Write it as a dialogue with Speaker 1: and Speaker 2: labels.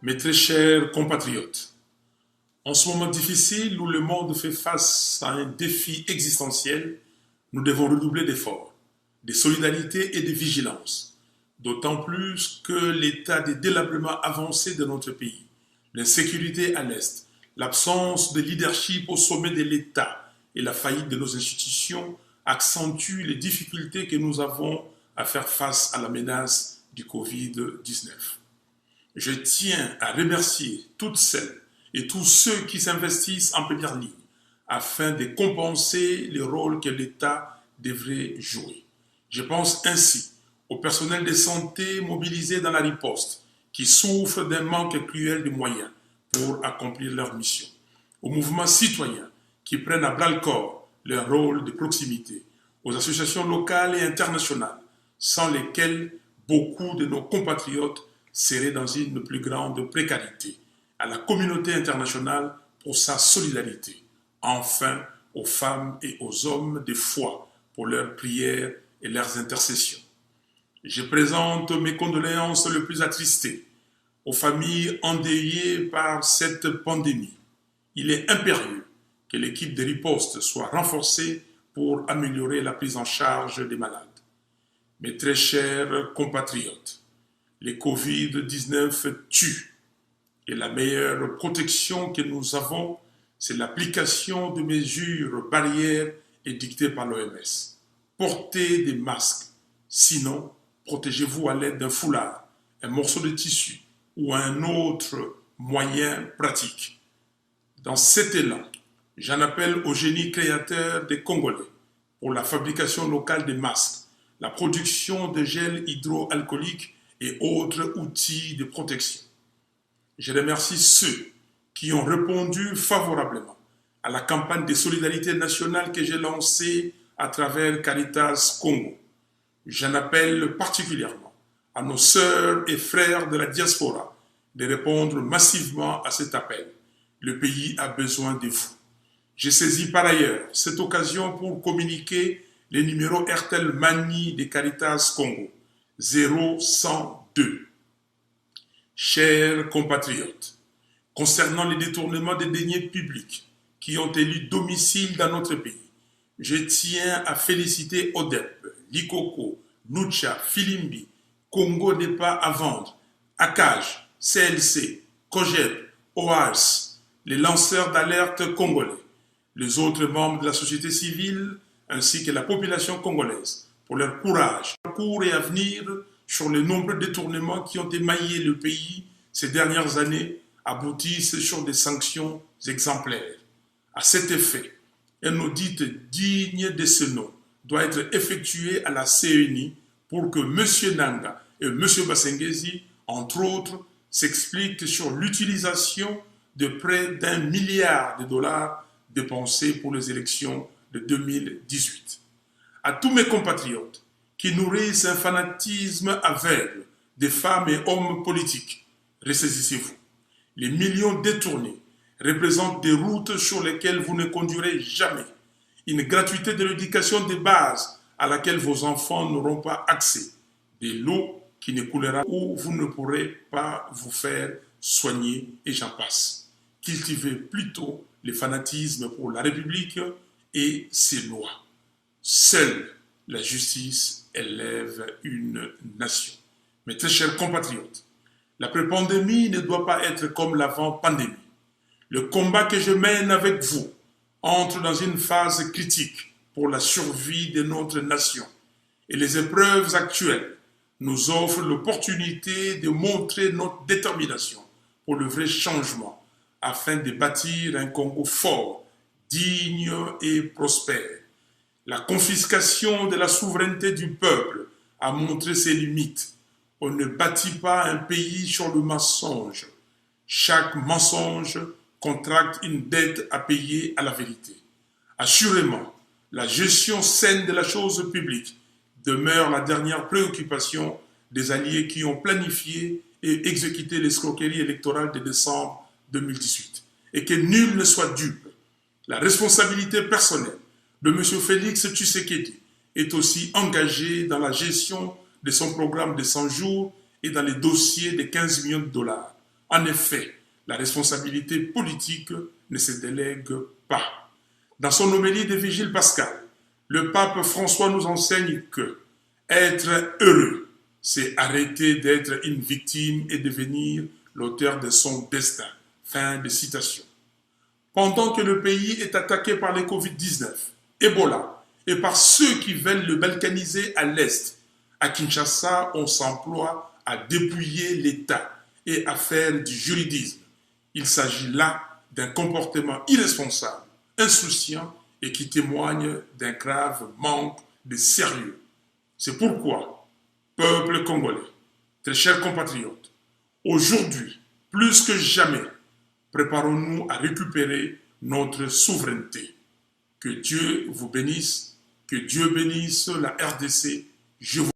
Speaker 1: Mes très chers compatriotes, en ce moment difficile où le monde fait face à un défi existentiel, nous devons redoubler d'efforts, de solidarité et de vigilance, d'autant plus que l'état de délabrement avancé de notre pays, l'insécurité à l'Est, l'absence de leadership au sommet de l'État et la faillite de nos institutions accentuent les difficultés que nous avons à faire face à la menace du Covid-19. Je tiens à remercier toutes celles et tous ceux qui s'investissent en première ligne afin de compenser le rôle que l'État devrait jouer. Je pense ainsi au personnel de santé mobilisé dans la riposte qui souffre d'un manque cruel de moyens pour accomplir leur mission, aux mouvements citoyens qui prennent à bras-le-corps leur rôle de proximité, aux associations locales et internationales sans lesquelles beaucoup de nos compatriotes seraient dans une plus grande précarité, à la communauté internationale pour sa solidarité, enfin aux femmes et aux hommes de foi pour leurs prières et leurs intercessions. Je présente mes condoléances les plus attristées aux familles endeuillées par cette pandémie. Il est impérieux que l'équipe de riposte soit renforcée pour améliorer la prise en charge des malades. Mes très chers compatriotes, le Covid-19 tue et la meilleure protection que nous avons, c'est l'application de mesures barrières édictées par l'OMS. Portez des masques, sinon protégez-vous à l'aide d'un foulard, un morceau de tissu ou un autre moyen pratique. Dans cet élan, j'en appelle au génie créateur des Congolais pour la fabrication locale des masques, la production de gel hydroalcoolique et autres outils de protection. Je remercie ceux qui ont répondu favorablement à la campagne de solidarité nationale que j'ai lancée à travers Caritas Congo. J'en appelle particulièrement à nos sœurs et frères de la diaspora de répondre massivement à cet appel. Le pays a besoin de vous. J'ai saisi par ailleurs cette occasion pour communiquer les numéros Airtel Money de Caritas Congo 0102. Chers compatriotes, concernant les détournements des deniers publics qui ont élu domicile dans notre pays, je tiens à féliciter ODEP, Likoko, Nucha, Filimbi, Congo n'est pas à vendre, ACAJ, CLC, COGEP, OAS, les lanceurs d'alerte congolais, les autres membres de la société civile ainsi que la population congolaise pour leur courage, parcours et avenir sur les nombreux détournements qui ont émaillé le pays ces dernières années aboutissent sur des sanctions exemplaires. À cet effet, un audit digne de ce nom doit être effectué à la CENI pour que M. Nanga et M. Basengezi, entre autres, s'expliquent sur l'utilisation de près d'1 milliard de dollars dépensés pour les élections de 2018. À tous mes compatriotes qui nourrissent un fanatisme aveugle des femmes et hommes politiques, ressaisissez-vous. Les millions détournés représentent des routes sur lesquelles vous ne conduirez jamais, une gratuité de l'éducation de base à laquelle vos enfants n'auront pas accès, de l'eau qui ne coulera où vous ne pourrez pas vous faire soigner et j'en passe. Cultivez plutôt le fanatisme pour la République et ses lois. Seule la justice élève une nation. Mes très chers compatriotes, l'après-pandémie ne doit pas être comme l'avant-pandémie. Le combat que je mène avec vous entre dans une phase critique pour la survie de notre nation. Et les épreuves actuelles nous offrent l'opportunité de montrer notre détermination pour le vrai changement afin de bâtir un Congo fort, digne et prospère. La confiscation de la souveraineté du peuple a montré ses limites. On ne bâtit pas un pays sur le mensonge. Chaque mensonge contracte une dette à payer à la vérité. Assurément, la gestion saine de la chose publique demeure la dernière préoccupation des alliés qui ont planifié et exécuté l'escroquerie électorale de décembre 2018. Et que nul ne soit dupe. La responsabilité personnelle de M. Félix Tshisekedi est aussi engagée dans la gestion de son programme de 100 jours et dans les dossiers de 15 millions de dollars. En effet, la responsabilité politique ne se délègue pas. Dans son homélie de Vigile pascal, le pape François nous enseigne que être heureux, c'est arrêter d'être une victime et devenir l'auteur de son destin. Fin de citation. Pendant que le pays est attaqué par le Covid-19, Ebola, et par ceux qui veulent le balkaniser à l'Est, à Kinshasa, on s'emploie à dépouiller l'État et à faire du juridisme. Il s'agit là d'un comportement irresponsable, insouciant et qui témoigne d'un grave manque de sérieux. C'est pourquoi, peuple congolais, très chers compatriotes, aujourd'hui, plus que jamais, préparons-nous à récupérer notre souveraineté. Que Dieu vous bénisse, que Dieu bénisse la RDC. Je vous